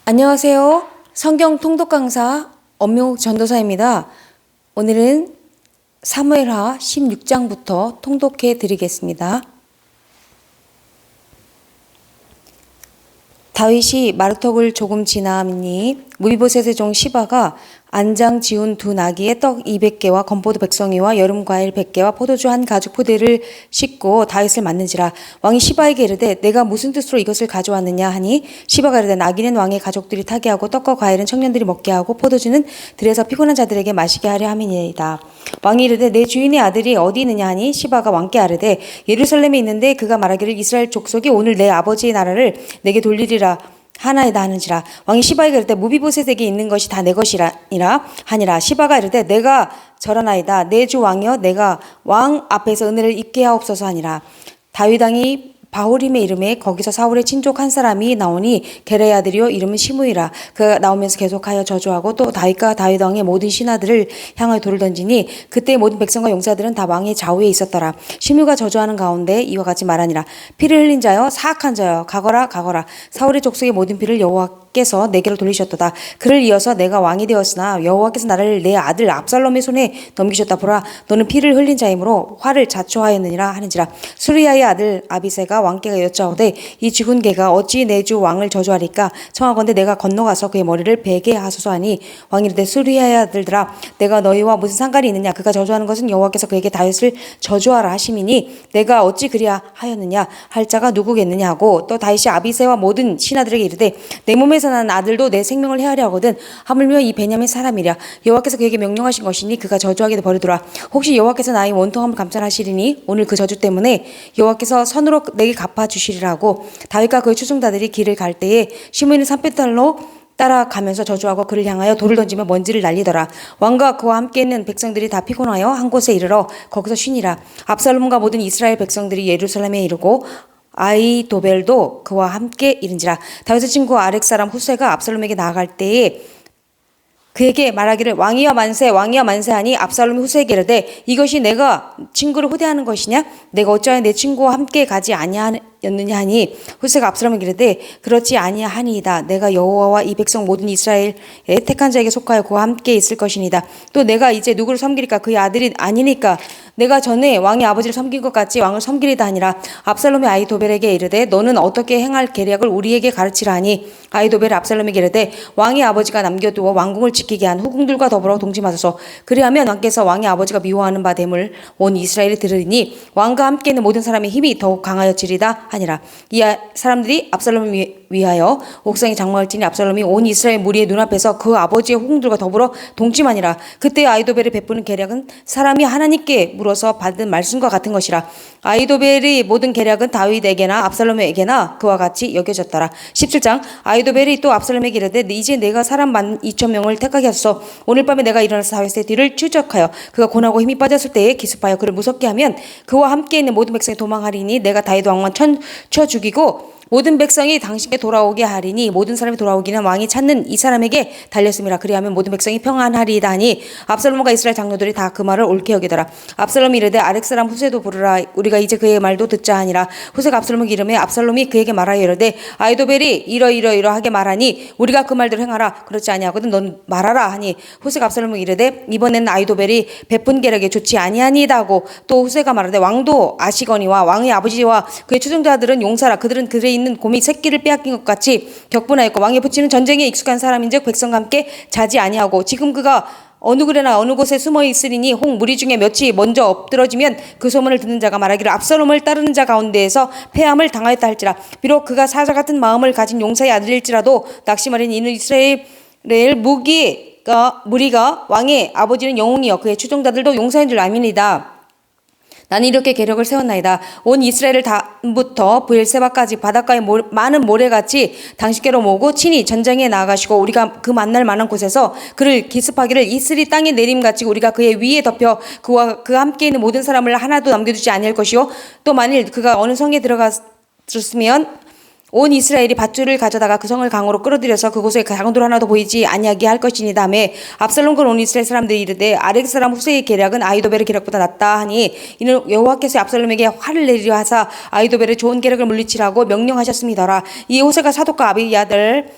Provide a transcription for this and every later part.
안녕하세요. 성경 통독 강사 엄명옥 전도사입니다. 오늘은 사무엘하 16장부터 통독해 드리겠습니다. 다윗이 마르턱을 조금 지나니 무비보셋의 종 시바가 안장 지운 두 나귀의 떡 200개와 건포도 백성이와 여름 과일 100개와 포도주 한 가죽 포대를 싣고 다윗을 맞는지라. 왕이 시바에게 이르되 내가 무슨 뜻으로 이것을 가져왔느냐 하니 시바가 이르되 나귀는 왕의 가족들이 타게 하고 떡과 과일은 청년들이 먹게 하고 포도주는 들에서 피곤한 자들에게 마시게 하려 함이니이다. 왕이 이르되 내 주인의 아들이 어디 있느냐 하니 시바가 왕께 아뢰되 예루살렘에 있는데 그가 말하기를 이스라엘 족속이 오늘 내 아버지의 나라를 내게 돌리리라 하나이다 하는지라. 왕이 시바에게 이르되 무비보셋에게 있는 것이 다 내 것이니라 하니라. 시바가 이르되 내가 절하나이다. 내 주 왕이여 내가 왕 앞에서 은혜를 입게 하옵소서 하니라. 다윗 왕이 바후림의 이름에 거기서 사울의 친족 한 사람이 나오니 게레의 아들이요 이름은 시므이라. 그가 나오면서 계속하여 저주하고 또 다윗과 다윗 왕의 모든 신하들을 향하여 돌을 던지니 그때 모든 백성과 용사들은 다 왕의 좌우에 있었더라. 시므이가 저주하는 가운데 이와 같이 말하니라. 피를 흘린 자여 사악한 자여 가거라 가거라. 사울의 족속의 모든 피를 여호와께서 내게로 돌리셨도다. 그를 이어서 내가 왕이 되었으나 여호와께서 나를 내 아들 압살롬의 손에 넘기셨다. 보라 너는 피를 흘린 자이므로 화를 자초하였느니라 하는지라. 수리야의 아들 아비새가 왕께가 여짜오되 이 죽은 개가 어찌 내 주 왕을 저주하리까. 청하건대 내가 건너가서 그의 머리를 베게 하소서 하니 왕이 이르되 수리야의 아들들아 내가 너희와 무슨 상관이 있느냐. 그가 저주하는 것은 여호와께서 그에게 다윗을 저주하라 하심이니 내가 어찌 그리하 하였느냐 할 자가 누구겠느냐 하고 또 다윗이 아비새와 모든 신하들에게 이르되 내 몸에서 난 아들도 내 생명을 헤아려 하거든 하물며 이 베냐민 사람이랴. 여호와께서 그에게 명령하신 것이니 그가 저주하게 버리더라. 혹시 여호와께서 나의 원통함을 감찰하시리니 오늘 그 저주 때문에 여호와께서 선으로 내게 갚아주시리라고. 다윗과 그의 추종자들이 길을 갈 때에 시므이는 산패달로 따라가면서 저주하고 그를 향하여 돌을 던지며 먼지를 날리더라. 왕과 그와 함께 있는 백성들이 다 피곤하여 한 곳에 이르러 거기서 쉬니라. 압살롬과 모든 이스라엘 백성들이 예루살렘에 이르고 아히도벨도 그와 함께 이른지라. 다윗의 친구 아렉 사람 후세가 압살롬에게 나아갈 때에 그에게 말하기를 왕이여 만세 왕이여 만세 하니 압살롬이 후세에게 이르되 이것이 내가 친구를 호대하는 것이냐. 내가 어찌하여 내 친구와 함께 가지 아니하였느냐 하니 후세가 압살롬에게 이르되 그렇지 아니하니이다. 내가 여호와와 이 백성 모든 이스라엘의 택한 자에게 속하여 그와 함께 있을 것이니이다. 또 내가 이제 누구를 섬기리까. 그의 아들이 아니니까 내가 전에 왕의 아버지를 섬긴 것 같이 왕을 섬기리다 하니라. 압살롬이 아히도벨에게 이르되 너는 어떻게 행할 계략을 우리에게 가르치라 하니 아히도벨이 압살롬에게 이르되 왕의 아버지가 남겨두어 왕궁을 지키게 한 후궁들과 더불어 동침하소서. 그리하면 왕께서 왕의 아버지가 미워하는 바 됨을 온 이스라엘이 들으리니 왕과 함께 있는 모든 사람의 힘이 더욱 강하여지리다 하니라. 이 사람들이 압살롬을 위하여 옥상에 장막을 치니 압살롬이 온 이스라엘 무리의 눈앞에서 그 아버지의 후궁들과 더불어 동침하니라. 그때 아히도벨이 베푸는 계략은 사람이 하나님께 물어서 받은 말씀과 같은 것이라. 아히도벨의 모든 계략은 다윗에게나 압살롬에게나 그와 같이 여겨졌더라. 17장. 아히도벨이 또 압살롬에게 이르되 이제 내가 사람 12,000명을 택하게 하소서. 오늘 밤에 내가 일어나서 다윗의 뒤를 추적하여 그가 고나고 힘이 빠졌을 때에 기습하여 그를 무섭게 하면 그와 함께 있는 모든 백성이 도망하리니 내가 다윗 왕만 쳐 죽이고 모든 백성이 당신께 돌아오게 하리니 모든 사람이 돌아오기는 왕이 찾는 이 사람에게 달렸음이라. 그리하면 모든 백성이 평안하리이다 하니 압살롬과 이스라엘 장로들이 다 그 말을 옳게 여기더라. 압살롬이 이르되 아렉 사람 후세도 부르라. 우리가 이제 그의 말도 듣자 하니라. 후세가 압살롬에게 이르매 압살롬이 그에게 말하여 이르되 아히도벨이 이러이러하게 말하니 우리가 그 말대로 행하라. 그렇지 아니하거든 넌 말하라 하니 후세가 압살롬에게 이르되 이번에는 아히도벨이 베푼 계략에 좋지 아니하니이다 하고 또 후세가 말하되 왕도 아시거니와 왕의 아버지와 그의 추종자들은 용사라. 그들은 들에 있는 곰이 새끼를 빼앗긴 것 같이 격분하였고 왕의 붙이는 전쟁에 익숙한 사람인즉 백성과 함께 자지 아니하고 지금 그가 어느 그레나 어느 곳에 숨어 있으리니 혹 무리 중에 몇이 먼저 엎드러지면 그 소문을 듣는 자가 말하기를 압살롬을 따르는 자 가운데에서 패함을 당하였다 할지라. 비록 그가 사자 같은 마음을 가진 용사의 아들일지라도 낙심하리니 이는 이스라엘 무리가 왕의 아버지는 영웅이여 그의 추종자들도 용사인 줄 아미니이다. 나는 이렇게 계략을 세웠나이다. 온 이스라엘을 단부터 브엘세바까지 바닷가의 많은 모래같이 당신께로 모으고 친히 전쟁에 나아가시고 우리가 그 만날 만한 곳에서 그를 기습하기를 이슬이 땅에 내림같이 우리가 그의 위에 덮여 그와 그 함께 있는 모든 사람을 하나도 남겨두지 아니할 것이요. 또 만일 그가 어느 성에 들어갔으면 온 이스라엘이 밧줄을 가져다가 그 성을 강으로 끌어들여서 그곳에 강도를 하나도 보이지 아니하게 할 것이니 다음에 압살롬과 온 이스라엘 사람들이 이르되 아렉 사람 후세의 계략은 아히도벨의 계략보다 낫다 하니 이는 여호와께서 압살롬에게 화를 내리려 하사 아히도벨의 좋은 계략을 물리치라고 명령하셨음이더라. 이 후세가 사독과 아비야들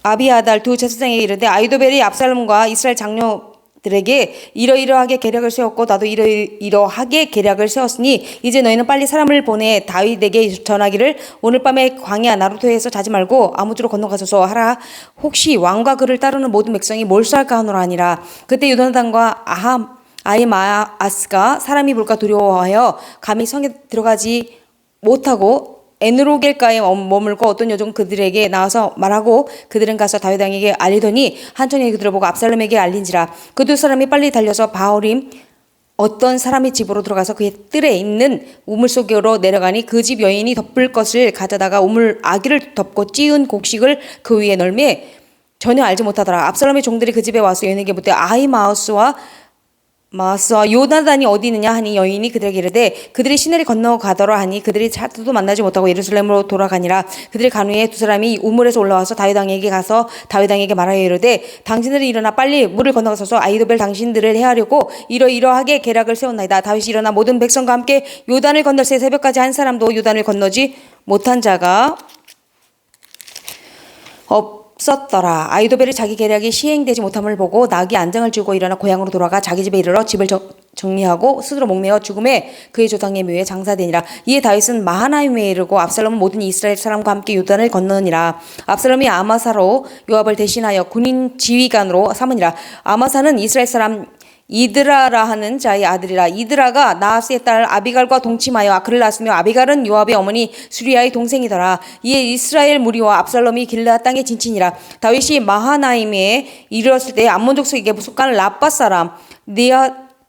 아비아달 두 제사장에게 이르되 아이도벨이 압살롬과 이스라엘 장로들에게 이러이러하게 계략을 세웠고 나도 이러이러하게 계략을 세웠으니 이제 너희는 빨리 사람을 보내 다윗에게 전하기를 오늘 밤에 광야 나루토에서 자지 말고 아무주로 건너가소서 하라. 혹시 왕과 그를 따르는 모든 백성이 몰수할까 하노라 하니라. 그때 요나단과 아히마아스가 사람이 볼까 두려워하여 감히 성에 들어가지 못하고 에누로겔가에 머물고 어떤 여종 그들에게 나와서 말하고 그들은 가서 다윗 왕에게 알리더니 한 청년이 그들을 보고 압살롬에게 알린지라. 그 두 사람이 빨리 달려서 바오림 어떤 사람의 집으로 들어가서 그의 뜰에 있는 우물 속으로 내려가니 그 집 여인이 덮을 것을 가져다가 우물 아기를 덮고 찌은 곡식을 그 위에 널매 전혀 알지 못하더라. 압살롬의 종들이 그 집에 와서 여인에게 묻되 아히마아스와 요나단이 어디 있느냐 하니 여인이 그들에게 이르되 그들이 시내를 건너가더라 하니 그들이 차도도 만나지 못하고 예루살렘으로 돌아가니라. 그들이 간 후에 두 사람이 우물에서 올라와서 다윗 왕에게 가서 다윗 왕에게 말하여 이르되 당신들이 일어나 빨리 물을 건너가소서 아이도벨 당신들을 해하려고 이러이러하게 계략을 세웠나이다. 다윗이 일어나 모든 백성과 함께 요단을 건널새 새벽까지 한 사람도 요단을 건너지 못한 자가 없었더라. 아이도벨이 자기 계략이 시행되지 못함을 보고 나귀 안장을 쥐고 일어나 고향으로 돌아가 자기 집에 이르러 집을 정리하고 스스로 목매어 죽음에 그의 조상의 묘에 장사되니라. 이에 다윗은 마하나임에 이르고 압살롬은 모든 이스라엘 사람과 함께 요단을 건너니라. 압살롬이 아마사로 요압을 대신하여 군인 지휘관으로 삼으니라. 아마사는 이스라엘 사람 이드라라 하는 자의 아들이라. 이드라가 나하스의 딸 아비갈과 동침하여 그를 낳았으며 아비갈은 요압의 어머니 수리아의 동생이더라. 이에 이스라엘 무리와 압살롬이 길르앗 땅에 진친이라. 다윗이 마하나임에 이르렀을 때 암몬 족속에게 속한 라빠 사람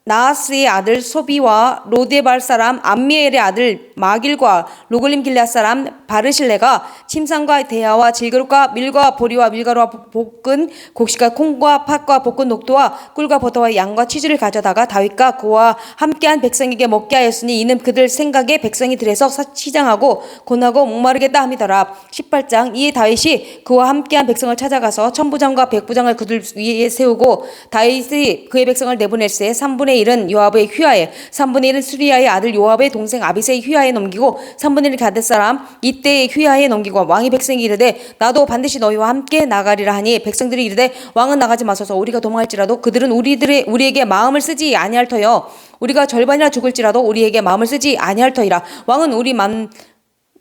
나하스의 아들 소비와 로데발 사람 암미엘의 아들 마길과 로글림 길앗 사람 바르실레가 침상과 대야와 질그릇과 밀과 보리와 밀가루와 볶은 곡식과 콩과 팥과 볶은 녹두와 꿀과 버터와 양과 치즈를 가져다가 다윗과 그와 함께한 백성에게 먹게 하였으니 이는 그들 생각에 백성이 들에서 시장하고 고나고 목마르겠다 함이더라. 18장. 이에 다윗이 그와 함께한 백성을 찾아가서 천부장과 백부장을 그들 위에 세우고 다윗이 그의 백성을 내보낼세 3분의 1은 요압의 휘하에 3분의 1은 수리아의 아들 요압의 동생 아비새의 휘하에 넘기고 3분의 1은 가드 사람 이때의 휘하에 넘기고 왕이 백성이 이르되 나도 반드시 너희와 함께 나가리라 하니 백성들이 이르되 왕은 나가지 마소서 우리가 도망할지라도 그들은 우리에게 마음을 쓰지 아니할 터여 우리가 절반이나 죽을지라도 우리에게 마음을 쓰지 아니할 터이라. 왕은 우리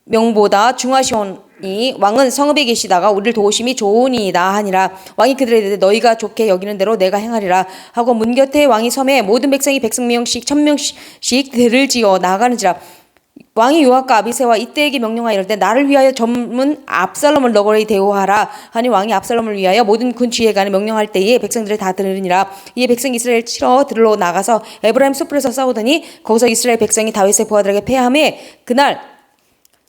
만명보다 중하시오니 왕은 성읍에 계시다가 우리를 도우심이 좋으니이다 하니라. 왕이 그들에게 이르되 너희가 좋게 여기는 대로 내가 행하리라 하고 문 곁에 왕이 섬에 모든 백성이 100명씩 1000명씩 대를 지어 나가는지라. 왕이 요압과 아비새와 이때에게 명령하여 이르되 나를 위하여 젊은 압살롬을 너거리 대우하라 하니 왕이 압살롬을 위하여 모든 군 지휘관을 명령할 때에 백성들이 다 들으니라. 이에 백성이 이스라엘 치러 들로 나가서 에브라임 숲에서 싸우더니 거기서 이스라엘 백성이 다윗의 부하들에게 패하매 그날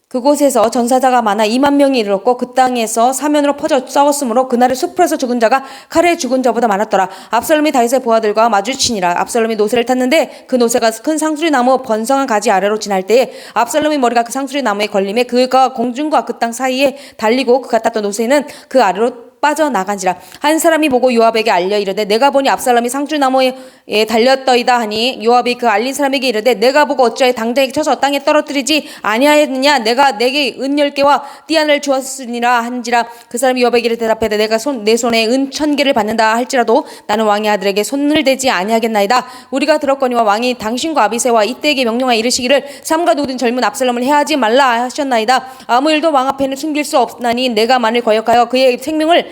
그곳에서 전사자가 많아 2만 명이 이르렀고 그 땅에서 사면으로 퍼져 싸웠으므로 그날의 숲에서 죽은 자가 칼에 죽은 자보다 많았더라. 압살롬이 다윗의 부하들과 마주치니라. 압살롬이 노새를 탔는데 그 노새가 큰 상수리 나무 번성한 가지 아래로 지날 때에 압살롬의 머리가 그 상수리 나무에 걸림에 그가 공중과 그 땅 사이에 달리고 그가 탔던 노새는 그 아래로 빠져나간지라. 한 사람이 보고 요압에게 알려 이르되 내가 보니 압살롬이 상수리나무에 달렸더이다 하니 요압이 그 알린 사람에게 이르되 내가 보고 어찌하여 당장에 쳐서 땅에 떨어뜨리지 아니하였느냐. 내가 내게 은 10개와 띠 하나를 주었으니라 한지라. 그 사람이 요압에게 이르되 대답하되 내가 내 손에 은 1000개를 받는다 할지라도 나는 왕의 아들에게 손을 대지 아니하겠나이다. 우리가 들었거니와 왕이 당신과 아비새와 이때에게 명령하여 이르시기를 삼가 누든 젊은 압살롬을 해하지 말라 하셨나이다. 아무 일도 왕 앞에는 숨길 수 없나니 내가 만일 거역하여 그의 생명을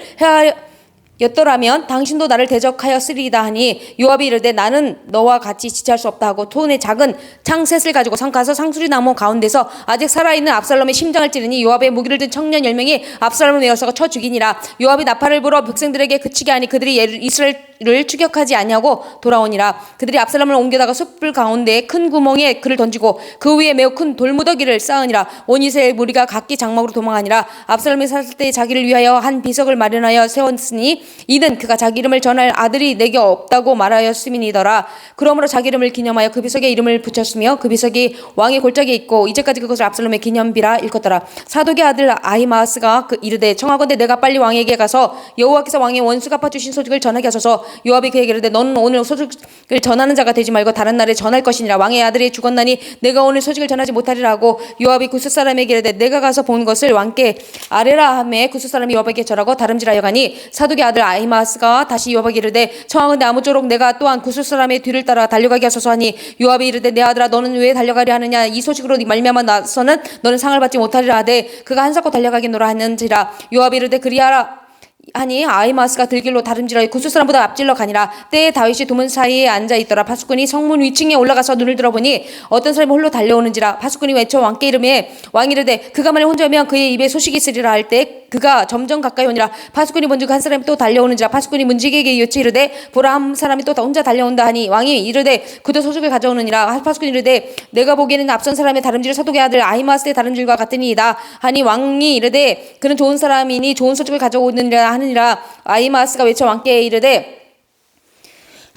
였더라면 당신도 나를 대적하였으리이다 하니 요압이 이르되 나는 너와 같이 지체할 수 없다 하고 손에 작은 창셋을 가지고 가서 상수리 나무 가운데서 아직 살아있는 압살롬의 심장을 찌르니 요압의 무기를 든 청년 10명이 압살롬을 메어서 쳐 죽이니라. 요압이 나팔을 불어 백성들에게 그치게 하니 그들이 이스라엘을 추격하지 아니하고 돌아오니라. 그들이 압살롬을 옮겨다가 숯불 가운데 큰 구멍에 그를 던지고 그 위에 매우 큰 돌무더기를 쌓으니라. 온 이스라엘 무리가 각기 장막으로 도망하니라. 압살롬이 살 때 자기를 위하여 한 비석을 마련하여 세웠으니 이는 그가 자기 이름을 전할 아들이 내게 없다고 말하였음이니더라. 그러므로 자기 이름을 기념하여 그 비석에 이름을 붙였으며 그 비석이 왕의 골짜기에 있고 이제까지 그것을 압살롬의 기념비라 일컫더라. 사독의 아들 아히마아스가 이르되 청하건대 내가 빨리 왕에게 가서 여호와께서 왕의 원수 갚아주신 소식을 전하게 하소서. 요압이 그에게 이르되 너는 오늘 소식을 전하는 자가 되지 말고 다른 날에 전할 것이니라. 왕의 아들이 죽었나니 내가 오늘 소식을 전하지 못하리라 하고 요압이 구스 사람에게 이르되 내가 가서 본 것을 왕께 아뢰라 하매 구스 사람이 요압에게 절하고 다름질하여 가니 사독의 아들 아히마아스가 다시 요압에게 이르되 청하건대 아무쪼록 내가 또한 구스 사람의 뒤를 따라 달려가게 하소서 하니 요압이 이르되 내 아들아 너는 왜 달려가려 하느냐. 이 소식으로 말미암아 나서는 너는 상을 받지 못하리라 하되 그가 한사코 달려가겠노라 하는지라. 요압이 이르되 그리하라 하니 아히마아스가 들길로 다름질하여 구스 사람보다 앞질러 가니라. 때에 다윗이 도문 사이에 앉아 있더라. 파수꾼이 성문 위층에 올라가서 눈을 들어보니 어떤 사람이 홀로 달려오는지라. 파수꾼이 외쳐 왕께 이르매 왕이 이르되 그가 만일 혼자 오면 그의 입에 소식이 있으리라 할 때 그가 점점 가까이 오니라. 파수꾼이 본즉 한 사람이 또 달려오는지라. 파수꾼이 문지기에게 여치 이르되 보라 한 사람이 또 혼자 달려온다 하니 왕이 이르되 그도 소식을 가져오느니라. 파수꾼이 이르되 내가 보기에는 앞선 사람의 다름질 사독의 아들 아히마아스의 다름질과 같으니이다 하니 왕이 이르되 그는 좋은 사람이니 좋은 소식을 가져오느니라 하느니라. 아히마아스가 외쳐 왕께 이르되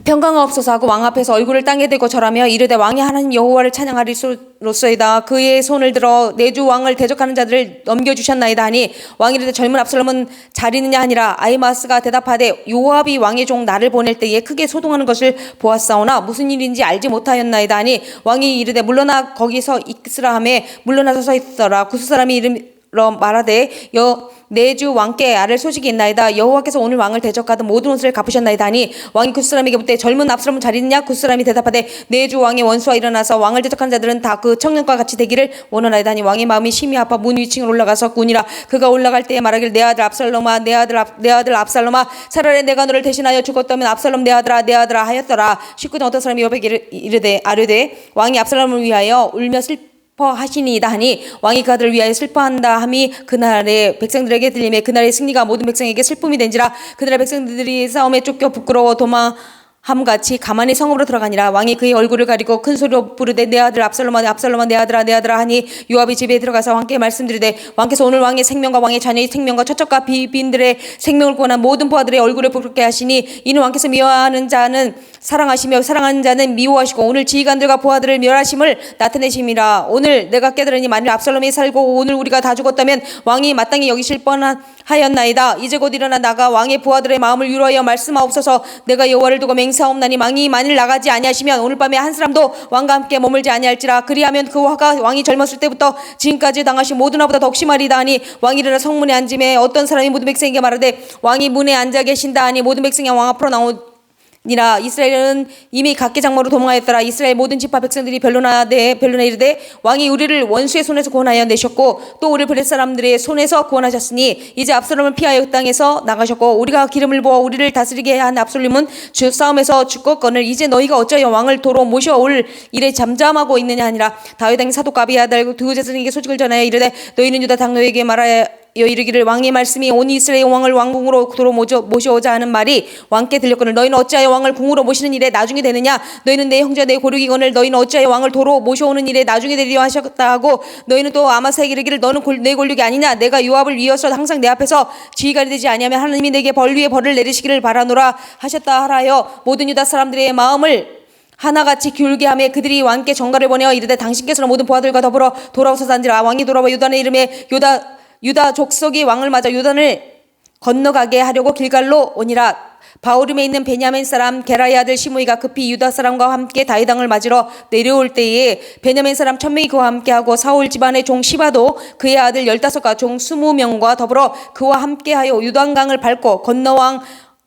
평강가 없어서 하고 왕 앞에서 얼굴을 땅에 대고 절하며 이르되 왕이 하나님 여호와를 찬양하리로소이다. 그의 손을 들어 내 주 왕을 대적하는 자들을 넘겨주셨나이다 하니 왕이 이르되 젊은 압살롬은 잘 있느냐 하니라. 아히마아스가 대답하되 요압이 왕의 종 나를 보낼 때에 크게 소동하는 것을 보았사오나 무슨 일인지 알지 못하였나이다 하니 왕이 이르되 물러나 거기서 있으라 하매 물러나서 서 있더라. 구스 사람이 이르러 말하되 내 주 왕께 아랠 소식이 있나이다. 여호와께서 오늘 왕을 대적하던 모든 옷을 갚으셨나이다 하니 왕이 구스 사람에게 묻되 젊은 압살롬은 잘 있느냐. 구스 사람이 대답하되 내 주 왕의 원수와 일어나서 왕을 대적하는 자들은 다 그 청년과 같이 되기를 원하나이다 하니 왕의 마음이 심히 아파 문 위층을 올라가서 군이라. 그가 올라갈 때에 말하길 내 아들 압살롬아 내 아들 압살롬아 차라리 내가 너를 대신하여 죽었다면 압살롬 내 아들아 하였더라. 19장 어떤 사람이 요압에게 이르되 아뢰되 왕이 압살롬을 위하여 울며 슬퍼하시니이다 하니 왕이 그 아들을 위하여 슬퍼한다 함이 그날에 백성들에게 들리매 그날의 승리가 모든 백성에게 슬픔이 된지라. 그날의 백성들이 싸움에 쫓겨 부끄러워 도망함같이 가만히 성읍으로 들어가니라. 왕이 그의 얼굴을 가리고 큰 소리로 부르되 내 아들 압살롬아 내 아들아 하니 요압이 집에 들어가서 왕께 말씀드리되 왕께서 오늘 왕의 생명과 왕의 자녀의 생명과 처첩과 비빈들의 생명을 구원한 모든 부하들의 얼굴을 부끄럽게 하시니 이는 왕께서 미워하는 자는 사랑하시며 사랑하는 자는 미워하시고 오늘 지휘관들과 부하들을 멸하심을 나타내심이라. 오늘 내가 깨달으니 만일 압살롬이 살고 오늘 우리가 다 죽었다면 왕이 마땅히 여기실 뻔하였나이다. 이제 곧 일어나 나가 왕의 부하들의 마음을 위로하여 말씀하옵소서. 내가 여호와를 두고 맹세하옵나니 왕이 만일 나가지 아니하시면 오늘 밤에 한 사람도 왕과 함께 머물지 아니할지라. 그리하면 그 화가 왕이 젊었을 때부터 지금까지 당하신 모든 화보다 더 심하리다 하니 왕이 일어나 성문에 앉음에 어떤 사람이 모든 백성에게 말하되 왕이 문에 앉아 계신다 하니 모든 백성이 왕 앞으로 나오니라. 이스라엘은 이미 각기 장모로 도망하였더라. 이스라엘 모든 지파 백성들이 변론하여 이르되 왕이 우리를 원수의 손에서 구원하여 내셨고 또 우리 블레셋 사람들의 손에서 구원하셨으니 이제 압살롬을 피하여 그 땅에서 나가셨고 우리가 기름을 부어 우리를 다스리게 한 압살롬은 싸움에서 죽었거늘 이제 너희가 어찌하여 왕을 도로 모셔올 일에 잠잠하고 있느냐 하니라. 다윗 왕이 사독 아비야 아들 두 제사장에게 소식을 전하여 이르되 너희는 유다 장로에게 말하여 이르기를 왕의 말씀이 온 이스라엘 왕을 왕궁으로 도로 모셔오자 하는 말이 왕께 들렸거늘 너희는 어찌하여 왕을 궁으로 모시는 일에 나중에 되느냐. 너희는 내 형제 내 고륙이거늘 너희는 어찌하여 왕을 도로 모셔오는 일에 나중에 되리려 하셨다 하고 너희는 또 아마사에게 이르기를 너는 내 골육이 아니냐. 내가 요압을 위해서 항상 내 앞에서 지휘관이 되지 아니하면 하나님이 내게 벌 위에 벌을 내리시기를 바라노라 하셨다 하라여 모든 유다 사람들의 마음을 하나같이 기울게 하며 그들이 왕께 전가를 보내어 이르되 당신께서는 모든 부하들과 더불어 돌아오소서 한지라. 왕이 돌아와 요단의 이름에 유다 족속이 왕을 맞아 요단을 건너가게 하려고 길갈로 오니라. 바후림에 있는 베냐민 사람 게라의 아들 시므이가 급히 유다 사람과 함께 다윗 왕을 맞으러 내려올 때에 베냐민 사람 1000명이 그와 함께하고 사울 집안의 종 시바도 그의 아들 15가 종 20명과 더불어 그와 함께하여 요단강을 밟고 건너 왕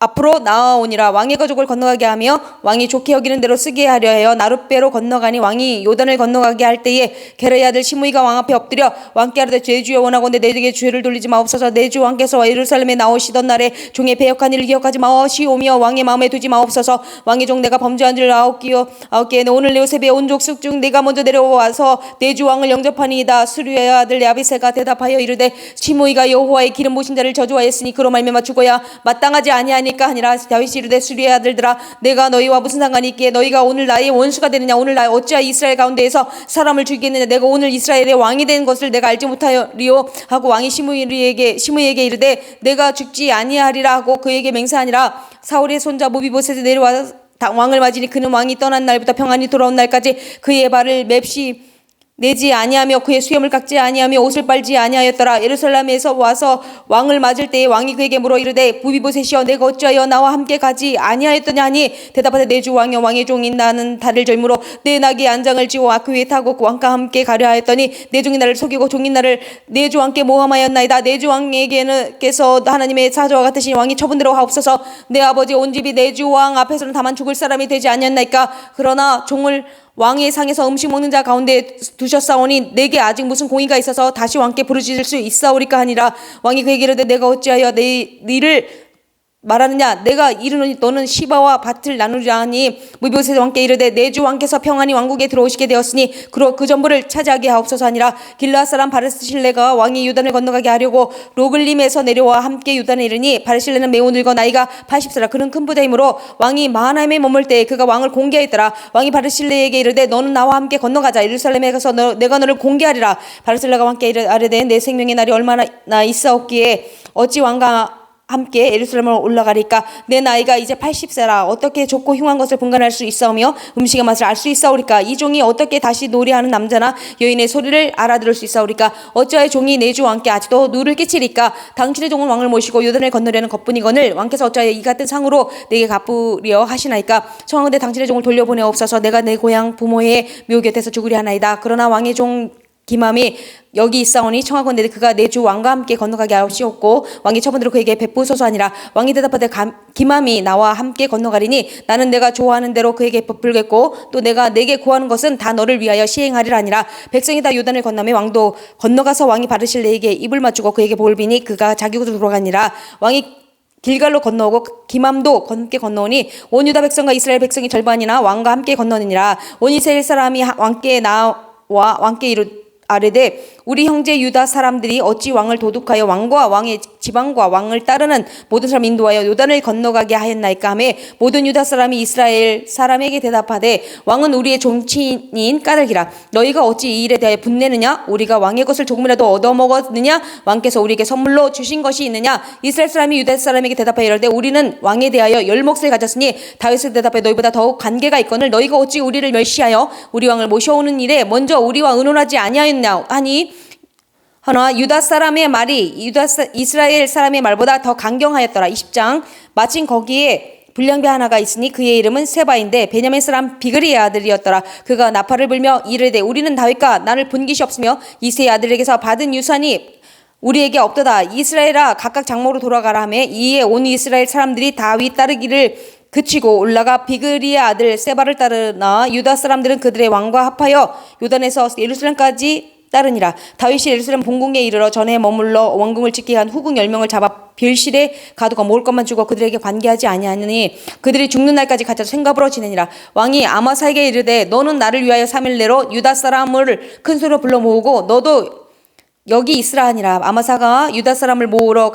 앞으로 나아오니라. 왕의 가족을 건너가게 하며 왕이 좋게 여기는 대로 쓰게 하려 하여 나룻배로 건너가니 왕이 요단을 건너가게 할 때에 게라의 아들 시므이가 왕 앞에 엎드려 왕께 하르되 제 주여 원하건대 내게 죄를 돌리지 마옵소서. 내 주 왕께서 예루살렘에 나오시던 날에 종의 배역한 일을 기억하지 마시오며 왕의 마음에 두지 마옵소서. 왕의 종 내가 범죄한 줄 아옵기에 오늘 요셉의 온 족속 중 내가 먼저 내려와서 내 주 왕을 영접하니이다. 수르의 아들 야비새가 대답하여 이르되 시므이가 여호와의 기름 부으신 자를 저주하였으니 그로 말미암아 죽어야 마땅하지 아니하니 아니하였나이까 하니라. 다윗이 이르되 수리의 아들들아 내가 너희와 무슨 상관이 있기에 너희가 오늘 나의 원수가 되느냐. 오늘 나 어찌하여 이스라엘 가운데에서 사람을 죽이겠느냐. 내가 오늘 이스라엘의 왕이 된 것을 내가 알지 못하리요 하고 왕이 시므이에게 이르되 내가 죽지 아니하리라 하고 그에게 맹세하니라. 사울의 손자 모비보셋이 내려와 왕을 맞으니 그는 왕이 떠난 날부터 평안히 돌아온 날까지 그의 발을 맵시 내지 아니하며 그의 수염을 깎지 아니하며 옷을 빨지 아니하였더라. 예루살렘에서 와서 왕을 맞을 때에 왕이 그에게 물어 이르되 모비보셋이여 내가 어찌하여 나와 함께 가지 아니하였더냐 하니 대답하되 내 주 왕이여 왕의 종인 나는 달을 절므로 내 나귀의 안장을 지워 그 위에 타고 왕과 함께 가려 하였더니 내 종이 나를 속이고 종인 나를 내 주 왕께 모함하였나이다. 내 주 왕에게서 하나님의 사자와 같으신 왕이 처분대로 하옵소서. 내 아버지 온 집이 내 주 왕 앞에서는 다만 죽을 사람이 되지 아니었나이까. 그러나 종을 왕의 상에서 음식 먹는 자 가운데 두셨사오니 내게 아직 무슨 공의가 있어서 다시 왕께 부르짖을 수 있사오리까 하니라. 왕이 그에게 이르되 내가 어찌하여 너를 말하느냐. 내가 이르노니 너는 시바와 밭을 나누자 하니 모비보셋 왕께 이르되 내 주 왕께서 평안히 왕국에 들어오시게 되었으니 그 전부를 차지하게 하옵소서 하니라. 길르앗 사람 바르실레가 왕이 유단을 건너가게 하려고 로글림에서 내려와 함께 유단에 이르니 바르실레는 매우 늙어 나이가 80세라. 그는 큰 부자이므로 왕이 마하나임에 머물 때에 그가 왕을 공개하였더라. 왕이 바르실레에게 이르되 너는 나와 함께 건너가자. 예루살렘에 가서 내가 너를 공개하리라. 바르실레가 왕께 이르되 내 생명의 날이 얼마나 있사옵기에 어찌 왕과 함께 예루살렘으로 올라가리까. 내 나이가 이제 80세라. 어떻게 좋고 흉한 것을 분간할 수 있사오며 음식의 맛을 알 수 있사오리까. 이 종이 어떻게 다시 노래하는 남자나 여인의 소리를 알아들을 수 있사오리까. 어찌하여 종이 내 주 왕께 아직도 누를 끼치리까. 당신의 종은 왕을 모시고 요단을 건너려는 것뿐이거늘 왕께서 어찌하여 이 같은 상으로 내게 갚으려 하시나이까. 청하건대 당신의 종을 돌려보내옵소서. 내가 내 고향 부모의 묘 곁에서 죽으리 하나이다. 그러나 왕의 종 기맘이 여기 있사오니 청하건대 그가 내 주 왕과 함께 건너가게 하시옵고 왕이 처분대로 그에게 베푸소서 하니라. 왕이 대답하되 기맘이 나와 함께 건너가리니 나는 내가 좋아하는 대로 그에게 베풀겠고 또 내가 내게 구하는 것은 다 너를 위하여 시행하리라 하니라. 백성이 다 요단을 건너매 왕도 건너가서 왕이 바르실레에게 입을 맞추고 그에게 복을 비니 그가 자기 곳으로 돌아가니라. 왕이 길갈로 건너오고 기맘도 함께 건너오니 온 유다 백성과 이스라엘 백성이 절반이나 왕과 함께 건너니라. 온 이스라엘 사람이 왕께 나와 왕께 아뢰되 우리 형제 유다 사람들이 어찌 왕을 도둑하여 왕과 왕의 지방과 왕을 따르는 모든 사람 인도하여 요단을 건너가게 하였나이까 하매 모든 유다 사람이 이스라엘 사람에게 대답하되 왕은 우리의 종친인 까닭이라. 너희가 어찌 이 일에 대하여 분내느냐. 우리가 왕의 것을 조금이라도 얻어먹었느냐. 왕께서 우리에게 선물로 주신 것이 있느냐. 이스라엘 사람이 유다 사람에게 대답하여 이르되 우리는 왕에 대하여 열 몫을 가졌으니 다윗의 대답에 너희보다 더욱 관계가 있거늘 너희가 어찌 우리를 멸시하여 우리 왕을 모셔오는 일에 먼저 우리와 의논하지 아니하였냐 하니 하나 유다 사람의 말이 이스라엘 사람의 말보다 더 강경하였더라. 20장 마침 거기에 불량배 하나가 있으니 그의 이름은 세바인데 베냐민 사람 비그리의 아들이었더라. 그가 나팔을 불며 이르되 우리는 다윗과 나를 본 것이 없으며 이새의 아들에게서 받은 유산이 우리에게 없도다. 이스라엘아 각각 장모로 돌아가라 하매 이에 온 이스라엘 사람들이 다윗 따르기를 그치고 올라가 비그리의 아들 세바를 따르나 유다 사람들은 그들의 왕과 합하여 요단에서 예루살렘까지 따르니라. 다윗이 예루살렘 본궁에 이르러 전에 머물러 왕궁을 지키게 한 후궁 10명을 잡아 빌실에 가두고 먹을 것만 주고 그들에게 관계하지 아니하니 그들이 죽는 날까지 가져 생갑으로 지내니라. 왕이 아마사에게 이르되 너는 나를 위하여 3일 내로 유다 사람을 큰 소리로 불러 모으고 너도 여기 있으라 하니라. 아마사가 유다 사람을 모으러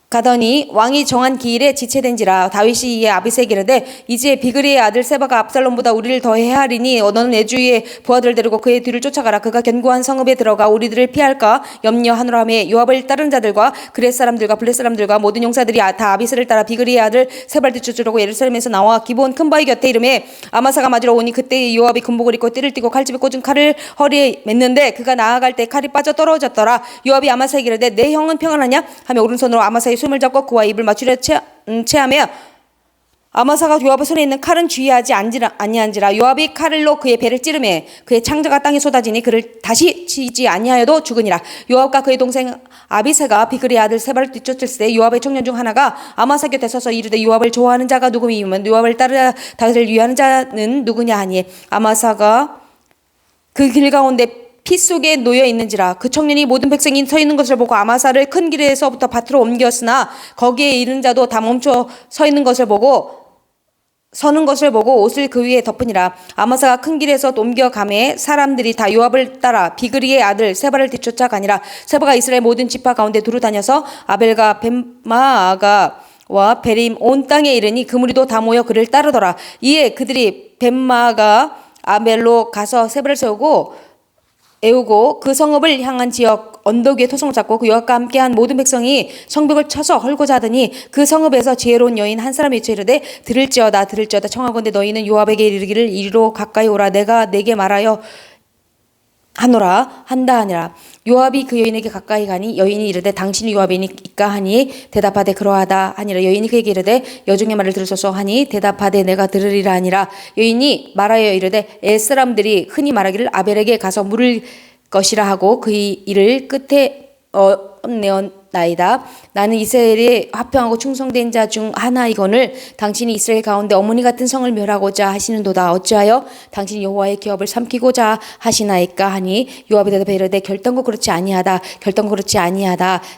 가더니 왕이 정한 기일에 지체된지라. 다윗이 이에 아비새에게 이르되 이제 비그리의 아들 세바가 압살롬보다 우리를 더 해하리니 너는 내 주위에 부하들 데리고 그의 뒤를 쫓아가라. 그가 견고한 성읍에 들어가 우리들을 피할까 염려하노라 하며 요압을 따른 자들과 그렛 사람들과 블렛 사람들과 모든 용사들이 다 아비새를 따라 비그리의 아들 세바를 뒤쫓으려고 예루살렘에서 나와 기브온 큰 바위 곁에 이르매 아마사가 맞으러 오니 그때 요압이 군복을 입고 띠를 띠고 칼집에 꽂은 칼을 허리에 맸는데 그가 나아갈 때 칼이 빠져 떨어졌더라. 요압이 아마사에게 이르되 내 형은 평안하냐 하며 오른손으로 아마사의 숨을 잡고 그와 입을 맞추려 체하며 아마사가 요압의 손에 있는 칼은 주의하지 아니한지라. 요압이 칼로 그의 배를 찌르매 그의 창자가 땅에 쏟아지니 그를 다시 치지 아니하여도 죽으니라. 요압과 그의 동생 아비새가 비그리의 아들 세바를 뒤쫓을 때 요압의 청년 중 하나가 아마사 곁에 서서 이르되 요압을 좋아하는 자가 누구이면 요압을 따르라 다윗을 위하는 자는 누구냐 하니 아마사가 그 길 가운데 피 속에 놓여 있는지라. 그 청년이 모든 백성이 서 있는 것을 보고 아마사를 큰 길에서부터 밭으로 옮겼으나 거기에 이른 자도 다 멈춰 서 있는 것을 보고 서는 것을 보고 옷을 그 위에 덮으니라. 아마사가 큰 길에서 옮겨가매 사람들이 다 요압을 따라 비그리의 아들 세바를 뒤쫓아가니라. 세바가 이스라엘 모든 지파 가운데 두루 다녀서 아벨과 벤마아가와 베림 온 땅에 이르니 그 무리도 다 모여 그를 따르더라. 이에 그들이 벤마아가 아벨로 가서 세바를 세우고 에우고 그 성읍을 향한 지역 언덕 위에 토성을 잡고 그 요압과 함께한 모든 백성이 성벽을 쳐서 헐고자 하더니 그 성읍에서 지혜로운 여인 한 사람이 외쳐 이르되 들을지어다 청하건대 너희는 요압에게 이르기를 이리로 가까이 오라 내가 내게 말하여 하노라 한다 하니라. 요압이 그 여인에게 가까이 가니 여인이 이르되 당신이 요압이니까 하니 대답하되 그러하다 하니라. 여인이 그에게 이르되 여종의 말을 들으소서 하니 대답하되 내가 들으리라 하니라. 여인이 말하여 이르되 엘사람들이 흔히 말하기를 아벨에게 가서 물을 것이라 하고 그 일을 끝에 내었나이다. 나는 이스라엘에 화평하고 충성된 자 중 하나이거늘 당신이 이스라엘 가운데 어머니 같은 성을 멸하고자 하시는도다. 어찌하여 당신이 여호와의 기업을 삼키고자 하시나이까 하니 요압이 대답해 이르되 결단코 그렇지 아니하다.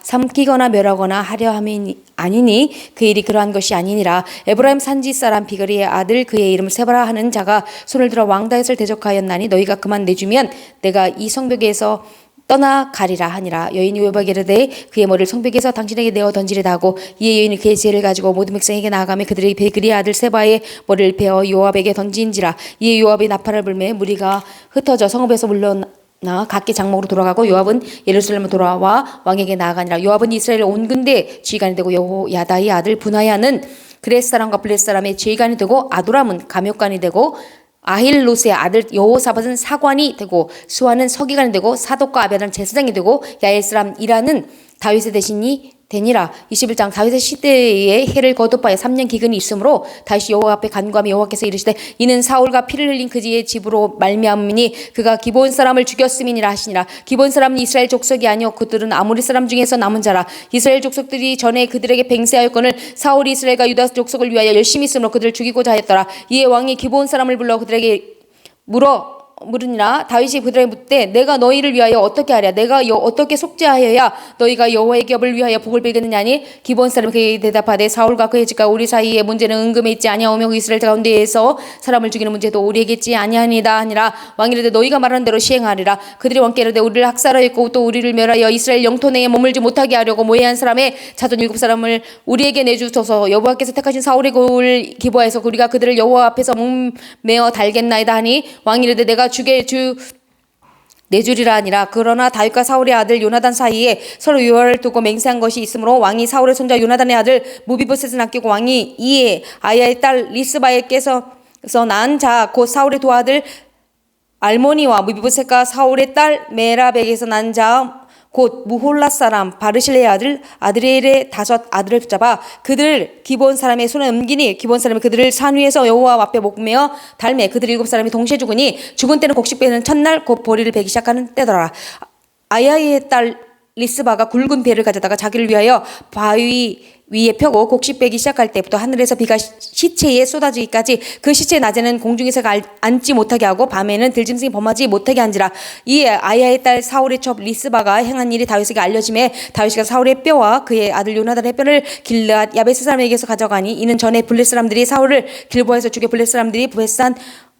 삼키거나 멸하거나 하려 함이 아니니 그 일이 그러한 것이 아니니라. 에브라임 산지 사람 비그리의 아들 그의 이름을 세바라 하는 자가 손을 들어 왕다윗을 대적하였나니 너희가 그만 내주면 내가 이 성벽에서 떠나가리라 하니라. 여인이 요압에게 이르되 그의 머리를 성벽에서 당신에게 내어 던지리다 하고 이에 여인이 그의 지혜를 가지고 모든 백성에게 나아가며 그들이 베그리의 아들 세바의 머리를 베어 요압에게 던진지라. 이에 요압이 나팔을 불매 무리가 흩어져 성읍에서 물러나 각기 장막으로 돌아가고 요압은 예루살렘으로 돌아와 왕에게 나아가니라. 요압은 이스라엘 온 군대 지휘관이 되고 여호야다의 아들 분하야는 그렛 사람과 블렛 사람의 지휘관이 되고 아도람은 감역관이 되고 아힐로스의 아들 여호사밧은 사관이 되고 수아는 서기관이 되고 사독과 아벨은 제사장이 되고 야엘 사람 이라는 다윗의 대신이 되니라. 21장 다윗의 시대에 해를 거듭하여 3년 기근이 있으므로 다윗이 여호와 앞에 간구하며 여호와께서 이르시되 이는 사울과 피를 흘린 그의 집으로 말미암으니 그가 기브온 사람을 죽였음이니라 하시니라. 기브온 사람은 이스라엘 족속이 아니요 그들은 아모리 사람 중에서 남은 자라. 이스라엘 족속들이 전에 그들에게 맹세하였거늘 사울이 이스라엘과 유다 족속을 위하여 열심히 있으므로 그들을 죽이고자 하였더라. 이에 왕이 기브온 사람을 불러 그들에게 물으니라. 다윗이 그들에게 묻되 내가 너희를 위하여 어떻게 하랴? 내가 어떻게 속죄하여야 너희가 여호와의 기업을 위하여 복을 빌겠느냐니 기브온 사람이 그에게 대답하되 사울과 그의 집과 우리 사이의 문제는 은금에 있지 아니하오며 이스라엘 가운데에서 사람을 죽이는 문제도 우리에게 있지 아니하니이다 하니라. 왕이 이르되 너희가 말하는 대로 시행하리라. 그들이 왕께 이르되 우리를 학살하였고 또 우리를 멸하여 이스라엘 영토 내에 머물지 못하게 하려고 모해한 사람의 자손 7사람을 우리에게 내주소서. 여호와께서 택하신 사울의 골을 기부하여서 우리가 그들을 여호와 앞에서 목매어 달겠나이다 하니 왕이 이르되 내가 죽게 내주리라 하니라. 그러나 다윗과 사울의 아들 요나단 사이에 서로 유화를 두고 맹세한 것이 있으므로 왕이 사울의 손자 요나단의 아들 무비보셋을 아끼고 왕이 이에 아야의 딸 리스바에게서 난 자 곧 사울의 두 아들 알모니와 무비보셋과 사울의 딸 메랍에게서 난 자 곧 무홀라 사람 바르실레의 아들 아드리엘의 5 아들을 붙잡아 그들을 기브온 사람의 손에 넘기니 기브온 사람이 그들을 산 위에서 여호와 앞에 목매어 달매 그들 7사람이 동시에 죽으니 죽은 때는 곡식 베는 첫날 곧 보리를 베기 시작하는 때더라. 아야의 딸 리스바가 굵은 배를 가져다가 자기를 위하여 바위 위에 펴고 곡식 베기 시작할 때부터 하늘에서 비가 시체에 쏟아지기까지 그 시체 낮에는 공중의 새가 앉지 못하게 하고 밤에는 들짐승이 범하지 못하게 한지라. 이에 아야의 딸 사울의 첩 리스바가 행한 일이 다윗에게 알려짐에 다윗이 사울의 뼈와 그의 아들 요나단의 뼈를 길르앗 야베스 사람에게서 가져가니 이는 전에 블렛 사람들이 사울을 길보에서 죽여 블렛 사람들이 베산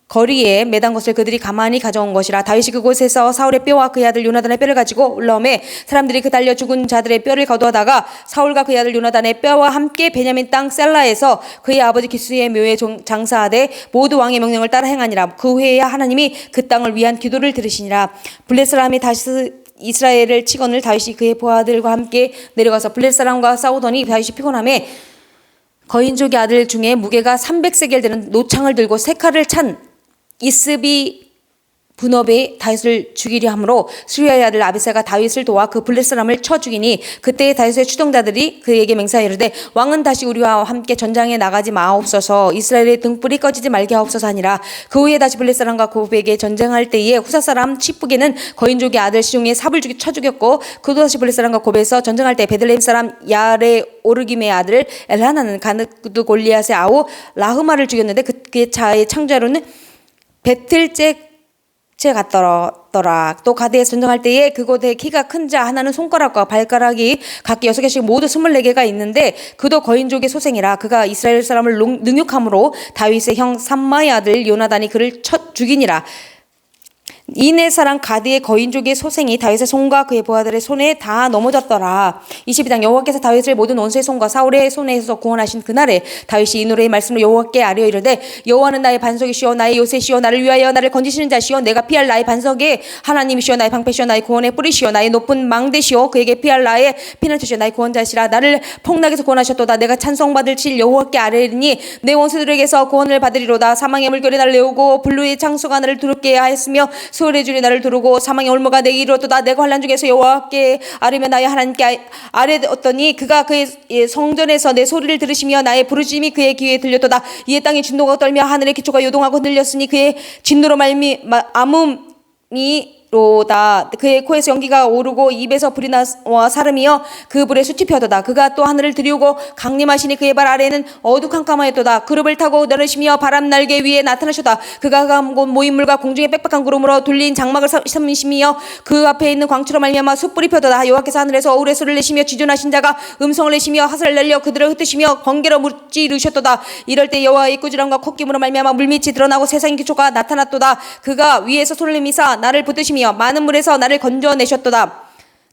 거리에 매단 것을 그들이 가만히 가져온 것이라. 다윗이 그곳에서 사울의 뼈와 그의 아들 요나단의 뼈를 가지고 올라오매 사람들이 그 달려 죽은 자들의 뼈를 거두어다가 사울과 그의 아들 요나단의 뼈와 함께 베냐민 땅 셀라에서 그의 아버지 기스의 묘에 장사하되 모두 왕의 명령을 따라 행하니라. 그 후에야 하나님이 그 땅을 위한 기도를 들으시니라. 블렛 사람이 다시 이스라엘을 치거늘 다윗이 그의 부하들과 함께 내려가서 블렛 사람과 싸우더니 다윗이 피곤함에 거인족의 아들 중에 무게가 300세겔 되는 노창을 들고 세 칼을 찬 이스비 분업에 다윗을 죽이려 하므로 수리아의 아들 아비새가 다윗을 도와 그 블렛 사람을 쳐 죽이니 그때 다윗의 추동자들이 그에게 맹세하여 이르되 왕은 다시 우리와 함께 전장에 나가지 마옵소서 이스라엘의 등불이 꺼지지 말게 하옵소서 하니라. 그 후에 다시 블렛 사람과 고백에 전쟁할 때에 후사 사람 치프게는 거인족의 아들 시종의 삽을 쳐 죽였고 그도 다시 블렛 사람과 고백에서 전쟁할 때 베들레헴 사람 야레 오르김의 아들 엘하나는 가느드 골리앗의 아우 라흐마를 죽였는데 그의 차의 창자로는 베틀잭 같더라. 또 가드에서 전쟁할 때에 그곳에 키가 큰 자 하나는 손가락과 발가락이 각기 6개씩 모두 24개가 있는데 그도 거인족의 소생이라. 그가 이스라엘 사람을 능욕함으로 다윗의 형 삼마의 아들 요나단이 그를 쳐 죽이니라. 이 네 사람 가드의 거인족의 소생이 다윗의 손과 그의 부하들의 손에 다 넘어졌더라. 22장 여호와께서 다윗을 모든 원수의 손과 사울의 손에서 구원하신 그날에 다윗이 이 노래의 말씀으로 여호와께 아뢰어 이르되 여호와는 나의 반석이시오 나의 요새시오 나를 위하여 나를 건지시는 자시오 내가 피할 나의 반석의 하나님이시오 나의 방패시오 나의 구원의 뿌리시오 나의 높은 망대시오 그에게 피할 나의 피난처시오 나의 구원자시라. 나를 폭락에서 구원하셨도다. 내가 찬송받을 칠 여호와께 아뢰리니 내 원수들에게서 구원을 받으리로다. 사망의 물결이 나를 내오고 불루의 창수가 나를 두렵게 하였으며 수월의 줄이 나를 두르고 사망의 올무가 내게 이르렀도다. 내가 환난 중에서 여호와께 아뢰며 나의 하나님께 아뢰었더니 그가 그의 성전에서 내 소리를 들으시며 나의 부르짖음이 그의 귀에 들렸도다. 이에 땅의 진노가 떨며 하늘의 기초가 요동하고 흔들렸으니 그의 진노로 암음이 로다. 그의 코에서 연기가 오르고 입에서 불이 나와 사름이여 그 불에 숯이 피어도다. 그가 또 하늘을 들이우고 강림하시니 그의 발 아래는 어두캄캄하였도다. 그룹을 타고 내리시며 바람 날개 위에 나타나셨다. 그가 간 곳 모인물과 공중의 빽빽한 구름으로 둘린 장막을 삼으시며 그 앞에 있는 광추로 말미암아 숯불이 피어도다. 여호와께서 하늘에서 어울의 소리를 내시며 지존하신 자가 음성을 내시며 화살을 날려 그들을 흩으시며 번개로 무찌르셨도다. 이럴 때 여호와의 꾸지람과 콧김으로 말미암아 물밑이 드러나고 세상의 기초가 나타났도다. 그가 위에서 손을 내미사 나를 붙드시며 많은 물에서 나를 건져내셨도다.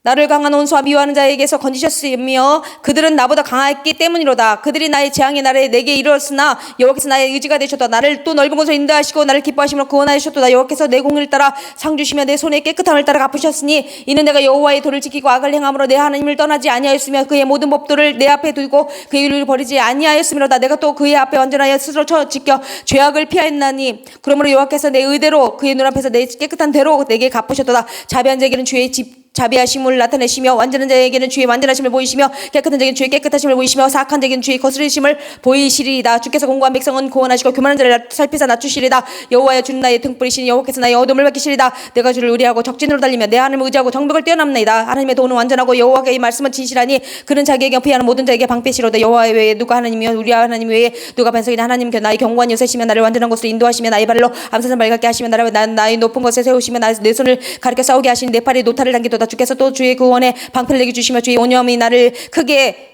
나를 강한 원수와 미워하는 자에게서 건지셨으며 그들은 나보다 강했기 때문이로다. 그들이 나의 재앙의 날에 내게 이르렀으나 여호와께서 나의 의지가 되셨다. 나를 또 넓은 곳으로 인도하시고 나를 기뻐하시며 구원하셨도다. 여호와께서 내 공의를 따라 상 주시며 내 손의 깨끗함을 따라 갚으셨으니 이는 내가 여호와의 도를 지키고 악을 행함으로 내 하나님을 떠나지 아니하였으며 그의 모든 법도를 내 앞에 두고 그의 윤리를 버리지 아니하였으므로다. 내가 또 그의 앞에 완전하여 스스로 지켜 죄악을 피하였나니 그러므로 여호와께서 내 의대로 그의 눈앞에서 내 깨끗한 대로 내게 갚으셨도다. 자비한 자에게는 주의 자비하심을 나타내시며 완전한 자에게는 주의 완전하심을 보이시며 깨끗한 자에게는 주의 깨끗하심을 보이시며 사악한 자에게는 주의 거스르심을 보이시리이다. 주께서 공고한 백성은 구원하시고 교만한 자를 살피사 낮추시리이다. 여호와여 주는 나의 등불이시니 여호와께서 나의 어둠을 밝히시리이다. 내가 주를 의뢰하고 적진으로 달리며 내 하나님을 의지하고 정벽을 뛰어넘나이다. 하나님의 도는 완전하고 여호와의 말씀은 진실하니 그는 자기에게 피하는 모든 자에게 방패시로다. 여호와 외에 누가 하나님이며 우리 하나님 외에 누가 반석이냐. 하나님 나의 견고한 요새시며 나를 완전한 곳으로 인도하시며 나의 발로 암사산 밝게 하시며 나의 높은 곳에 세우시며 내 손을 가리켜 싸우게 하시니 내 팔에 노타를 당기도다. 주께서 또 주의 구원의 방패를 내게 주시며 주의 온유함이 나를 크게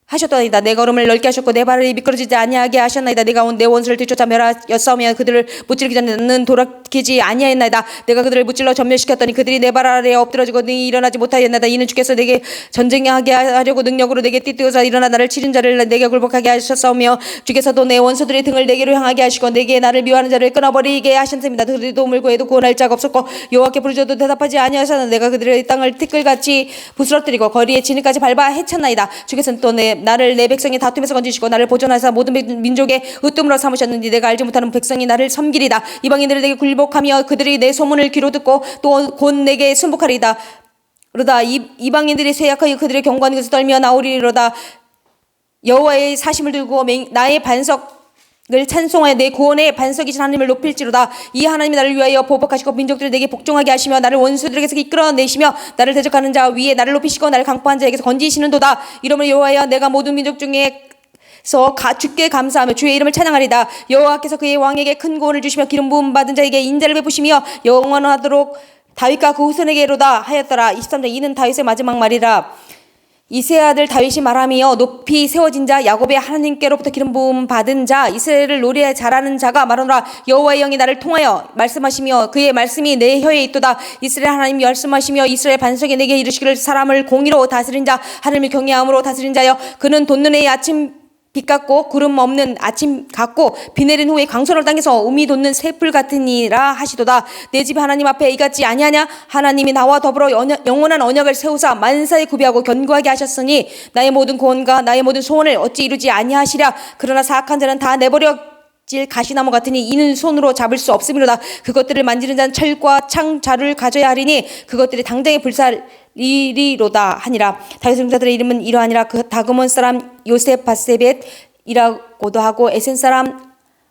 하셨더이다. 내 걸음을 넓게 하셨고 내 발을 미끄러지지 아니하게 하셨나이다. 내가 내 원수를 뒤쫓아 멸하였사오며 그들을 무찌르기 전에는 돌아키지 아니하였나이다. 내가 그들을 무찔러 전멸시켰더니 그들이 내 발 아래에 엎드러지고 능히 일어나지 못하였나이다. 이는 주께서 내게 전쟁하게 하려고 능력으로 내게 띠띠어서 일어나 나를 치른 자를 내게 굴복하게 하셨사오며 주께서도 내 원수들의 등을 내게로 향하게 하시고 내게 나를 미워하는 자를 끊어버리게 하셨습니다. 그들이 도움을 구해도 구원할 자가 없었고 여호와께 부르짖어도 대답하지 아니하셔서 내가 그들의 땅을 티끌같이 부스러뜨리고 거리에 진흙까지 밟아 해쳤나이다. 주께서는 또 나를 내 백성의 다툼에서 건지시고 나를 보존하사 모든 민족의 으뜸으로 삼으셨는데 내가 알지 못하는 백성이 나를 섬기리다. 이방인들이 내게 굴복하며 그들이 내 소문을 귀로 듣고 또 곧 내게 순복하리이다. 그러다 이방인들이 쇠약하여 그들의 경고하는 것을 떨며 나오리로다. 여호와의 사심을 들고 나의 반석을 찬송하여 내 구원의 반석이신 하나님을 높일지로다. 이 하나님이 나를 위하여 보복하시고 민족들을 내게 복종하게 하시며 나를 원수들에게서 이끌어내시며 나를 대적하는 자 위에 나를 높이시고 나를 강포한 자에게서 건지시는도다. 이러므로 여호와여 내가 모든 민족 중에서 주께 감사하며 주의 이름을 찬양하리다. 여호와께서 그의 왕에게 큰 구원을 주시며 기름 부음 받은 자에게 인자를 베푸시며 영원하도록 다윗과 그 후손에게로다 하였더라. 23장 이는 다윗의 마지막 말이라. 이새의 아들 다윗이 말하며 높이 세워진 자 야곱의 하나님께로부터 기름 부음 받은 자 이스라엘을 노래 잘하는 자가 말하노라. 여호와의 영이 나를 통하여 말씀하시며 그의 말씀이 내 혀에 있도다. 이스라엘 하나님이 말씀하시며 이스라엘 반석에 내게 이르시기를 사람을 공의로 다스린 자 하나님을 경외함으로 다스린 자여 그는 돋는 해의 아침 빛 같고 구름 없는 아침 같고 비 내린 후에 강선을 당해서 우미 돋는 새풀 같으니라 하시도다. 내 집 하나님 앞에 이같지 아니하냐. 하나님이 나와 더불어 영원한 언약을 세우사 만사에 구비하고 견고하게 하셨으니 나의 모든 구원과 나의 모든 소원을 어찌 이루지 아니하시랴. 그러나 사악한 자는 다 내버려 질 가시나무 같으니 이는 손으로 잡을 수 없음이로다. 그것들을 만지는 자는 철과 창 자루를 가져야 하리니 그것들이 당장에 불살리리로다 하니라. 다윗의 용사들의 이름은 이러하니라. 그 다그몬 사람 요셉 바세벳이라고도 하고 에센 사람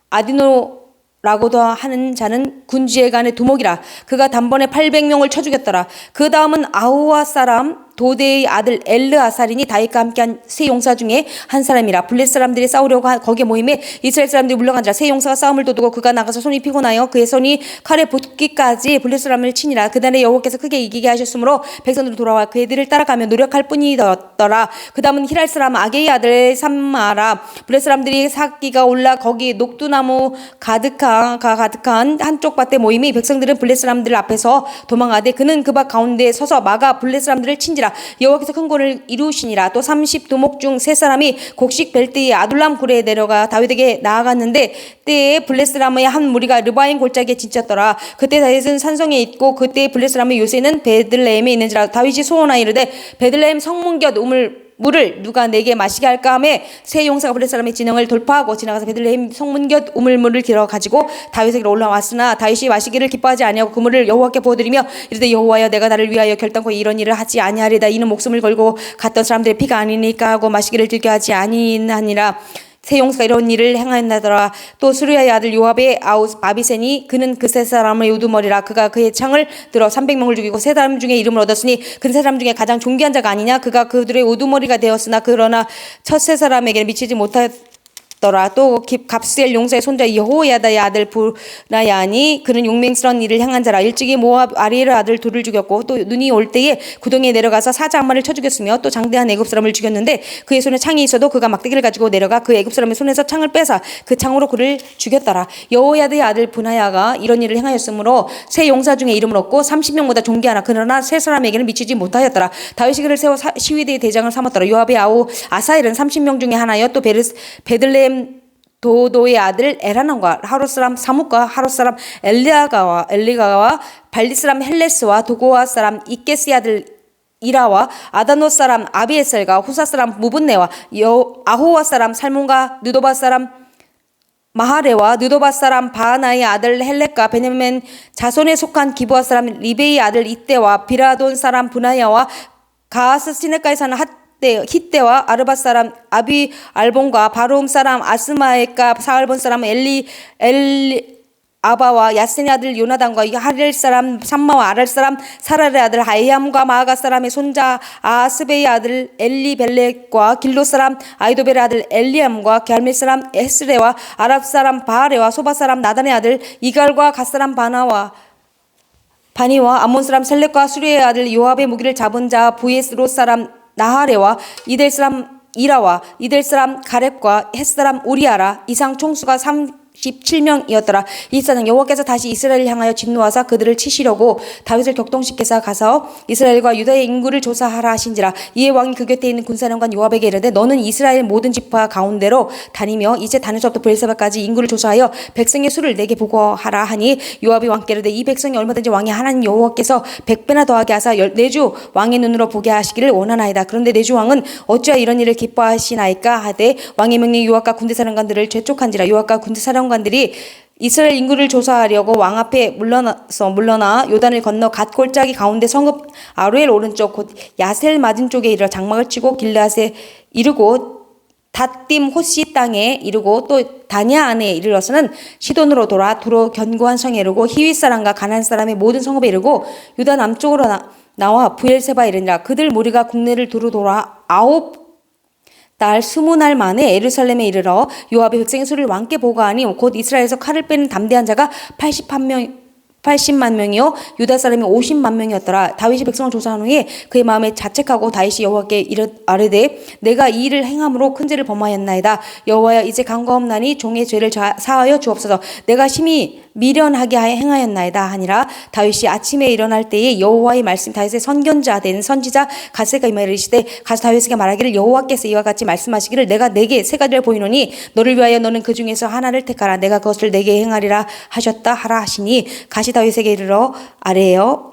아디노라고도 하는 자는 군주의 간의 두목이라. 그가 단번에 800명을 쳐 죽였더라. 그 다음은 아우와 사람 도대의 아들 엘르아살인이 다윗과 함께한 세 용사 중에 한 사람이라. 블레셋 사람들이 싸우려고 거기에 모임에 이스라엘 사람들이 물러간지라. 세 용사가 싸움을 도두고 그가 나가서 손이 피곤하여 그의 손이 칼에 붙기까지 블레셋 사람을 치니라. 그날에 여호와께서 크게 이기게 하셨으므로 백성들이 돌아와 그들을 따라가며 노력할 뿐이더라. 그 다음은 히랄 사람 아게의 아들 삼마라. 블레셋 사람들이 사기가 올라 거기 녹두나무 가득한 한쪽 밭에 모임이 백성들은 블레셋 사람들 앞에서 도망하되 그는 그 밭 가운데 서서 막아 블레셋 사람들을 친지라. 여호와께서 큰 권을 이루시니라. 또 30두목 중 세 사람이 곡식 벨트의 아둘람 굴에 내려가 다윗에게 나아갔는데 때에 블레셋 사람의 한 무리가 르바임 골짜기에 지쳤더라. 그때 다윗은 산성에 있고 그때 블레셋 사람의 요새는 베들레헴에 있는지라. 다윗이 소원하여 이르되 베들레헴 성문 곁 물을 누가 내게 마시게 할까 하며 세 용사가 블레셋 사람의 진영을 돌파하고 지나가서 베들레헴 성문 곁 우물물을 길어 가지고 다윗에게로 올라왔으나 다윗이 마시기를 기뻐하지 아니하고 그 물을 여호와께 부어드리며 이르되 여호와여 내가 나를 위하여 결단코 이런 일을 하지 아니하리다. 이는 목숨을 걸고 갔던 사람들의 피가 아니니까 하고 마시기를 즐겨 하지 아니하니라. 세 용사가 이런 일을 행하였나더라. 또 수르야의 아들 요압의 아우 바비센이 그는 그 세 사람의 우두머리라. 그가 그의 창을 들어 300명을 죽이고 세 사람 중에 이름을 얻었으니 그 세 사람 중에 가장 존귀한 자가 아니냐. 그가 그들의 우두머리가 되었으나 그러나 첫 세 사람에게는 미치지 못하였더라. 또 갑스엘 용사의 손자 여호야다의 아들 부나야니 그는 용맹스러운 일을 행한 자라. 일찍이 모압 아리엘 아들 둘을 죽였고 또 눈이 올 때에 구덩이에 내려가서 사자 한 마리를 쳐 죽였으며 또 장대한 애굽 사람을 죽였는데 그의 손에 창이 있어도 그가 막대기를 가지고 내려가 그 애굽 사람의 손에서 창을 빼사 그 창으로 그를 죽였더라. 여호야다의 아들 부나야가 이런 일을 행하였으므로 세 용사 중에 이름을 얻고 30명보다 존귀하나 그러나 세 사람에게는 미치지 못하였더라. 다윗이 그를 세워 시위대의 대장을 삼았더라. 요압의 아우 아사엘은 30명 중에 하나여 또 베들레헴 도도의 아들 에라난과 하롯 사람 사뭇과 하롯 사람 엘리가와 발리 사람 헬레스와 도고와 사람 이케스의 아들 이라와 아다노 사람 아비에셀과 후사 사람 무분네와 아호와 사람 살몬과 느도바 사람 마하레와 느도바 사람 바하나의 아들 헬렉과 베냐민 자손에 속한 기브아 사람 리베의 아들 이때와 비라돈 사람 부나야와 가하스 시네가에 사는 히때와 아르바 사람 아비 알본과 바로움 사람 아스마에가 사알본 사람 아바와 야센의 아들 요나단과 하렐 사람 삼마와 아랄 사람 사랄의 아들 하이암과 마아가 사람의 손자 아스베의 아들 엘리벨렉과 길로 사람 아이도벨의 아들 엘리암과 갈멜 사람 에스레와 아랍 사람 바하레와 소바 사람 나단의 아들 이갈과 갓 사람 바니와 암몬 사람 셀렉과 수리의 아들 요압의 무기를 잡은 자 부에스롯 사람 나하레와 이델 사람 이라와 이델 사람 가렙과 헷 사람 우리아라. 이상 총수가 37명이었더라. 이사장 여호와께서 다시 이스라엘을 향하여 진노하사 그들을 치시려고 다윗을 격동시켜서 가서 이스라엘과 유다의 인구를 조사하라 하신지라. 이에 왕이 그 곁에 있는 군사령관 요압에게 이르되 너는 이스라엘 모든 지파 가운데로 다니며 이제 다닐 수 없도 브엘세바까지 인구를 조사하여 백성의 수를 내게 보고하라 하니 요압이 왕께 이르되 이 백성이 얼마든지 왕의 하나님 여호와께서 100배나 더하게 하사 내주 왕의 눈으로 보게 하시기를 원하나이다. 그런데 내주 왕은 어찌하여 이런 일을 기뻐하시나이까 하되 왕의 명령이 요압과 군대사령관들을 재촉한지라. 요압과 군대사령관들이 이스라엘 인구를 조사하려고 왕 앞에 물러나 요단을 건너 갓 골짜기 가운데 성읍 아루엘 오른쪽 곧 야셀 맞은 쪽에 이르러 장막을 치고 길르앗에 이르고 닷딤 호시 땅에 이르고 또 다냐 안에 이르러서는 시돈으로 돌아 두로 견고한 성에 이르고 히윗 사람과 가난 사람의 모든 성읍에 이르고 유다 남쪽으로 나와 부엘세바에 이르니라. 그들 무리가 국내를 두루 돌아 20날 만에 예루살렘에 이르러 요압의 백성의 수를 왕께 보고하니 곧 이스라엘에서 칼을 빼는 담대한 자가 80만 명이요 유다 사람이 50만 명이었더라. 다윗이 백성을 조사한 후에 그의 마음에 자책하고 다윗이 여호와께 아뢰되 내가 이 일을 행함으로 큰 죄를 범하였나이다. 여호와여 이제 간과없나니 종의 죄를 사하여 주옵소서. 내가 심히 미련하게 행하였나이다 하니라. 다윗이 아침에 일어날 때에 여호와의 말씀 다윗의 선견자 된 선지자 갓세가 임하여 이르시되 가서 다윗에게 말하기를 여호와께서 이와 같이 말씀하시기를 내가 내게 세 가지를 보이노니 너를 위하여 너는 그 중에서 하나를 택하라. 내가 그것을 내게 행하리라 하셨다 하라 하시니 가시 다윗에게 이르러 아뢰어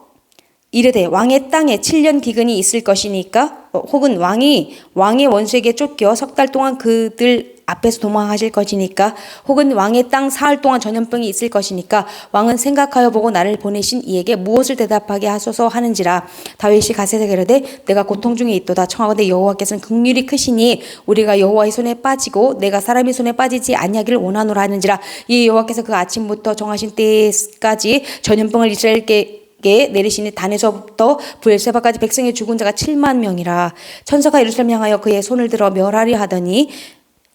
이르되 왕의 땅에 7년 기근이 있을 것이니까 혹은 왕의 원수에게 쫓겨 석 달 동안 그들 앞에서 도망하실 것이니까 혹은 왕의 땅 사흘 동안 전염병이 있을 것이니까 왕은 생각하여 보고 나를 보내신 이에게 무엇을 대답하게 하소서 하는지라. 다윗이 갓세에게 이르되 내가 고통 중에 있도다. 청하건대 여호와께서는 긍휼이 크시니 우리가 여호와의 손에 빠지고 내가 사람의 손에 빠지지 아니하기를 원하노라 하는지라. 이 여호와께서 그 아침부터 정하신 때까지 전염병을 이스라엘에게 게 내리시니 단에서부터 부엘세바까지 백성의 죽은 자가 7만 명이라. 천사가 예루살렘 향하여 그의 손을 들어 멸하려 하더니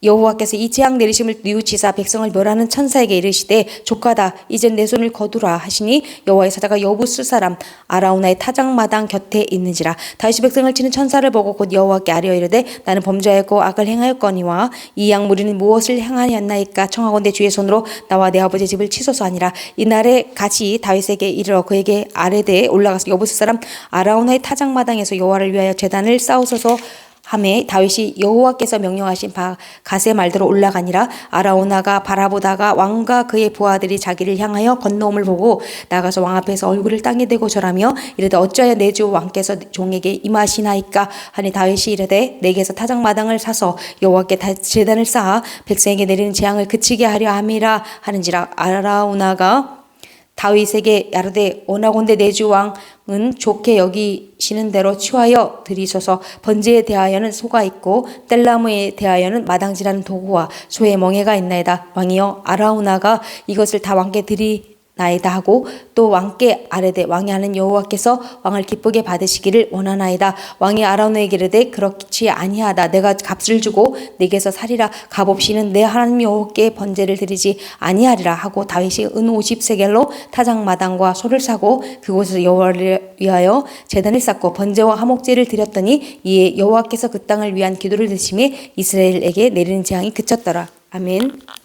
여호와께서 이 재앙 내리심을 뉘우치사 백성을 멸하는 천사에게 이르시되 조카다 이젠 내 손을 거두라 하시니 여호와의 사자가 여부스 사람 아라우나의 타작마당 곁에 있는지라. 다윗이 백성을 치는 천사를 보고 곧 여호와께 아뢰어 이르되 나는 범죄하였고 악을 행하였거니와 이 양무리는 무엇을 행하였나이까. 청하건대 주의 손으로 나와 내 아버지의 집을 치소서 하니라. 이날에 같이 다윗에게 이르러 그에게 아뢰되 올라가서 여부스 사람 아라우나의 타작마당에서 여호와를 위하여 제단을 쌓으소서 하매 다윗이 여호와께서 명령하신 바 갓의 말대로 올라가니라. 아라우나가 바라보다가 왕과 그의 부하들이 자기를 향하여 건너옴을 보고 나가서 왕 앞에서 얼굴을 땅에 대고 절하며 이르되 어찌하여 내 주 왕께서 종에게 임하시나이까 하니 다윗이 이르되 내게서 타작마당을 사서 여호와께 제단을 쌓아 백성에게 내리는 재앙을 그치게 하려 함이라 하는지라. 아라우나가 다윗에게 야르되 원하건대 내 주 왕은 좋게 여기시는 대로 취하여 드리소서. 번제에 대하여는 소가 있고 뗄나무에 대하여는 마당지라는 도구와 소의 멍에가 있나이다. 왕이여 아라우나가 이것을 다 왕께 드리나이다 하고 또 왕께 아뢰되 왕이 하는 여호와께서 왕을 기쁘게 받으시기를 원하나이다. 왕이 아라우나에게 이르되 그렇지 아니하다. 내가 값을 주고 내게서 살이라. 값없이는 내 하나님 여호와께 번제를 드리지 아니하리라 하고 다윗이 은 50세겔로 타작마당과 소를 사고 그곳에서 여호와를 위하여 제단을 쌓고 번제와 화목제를 드렸더니 이에 여호와께서 그 땅을 위한 기도를 드심에 이스라엘에게 내리는 재앙이 그쳤더라. 아멘.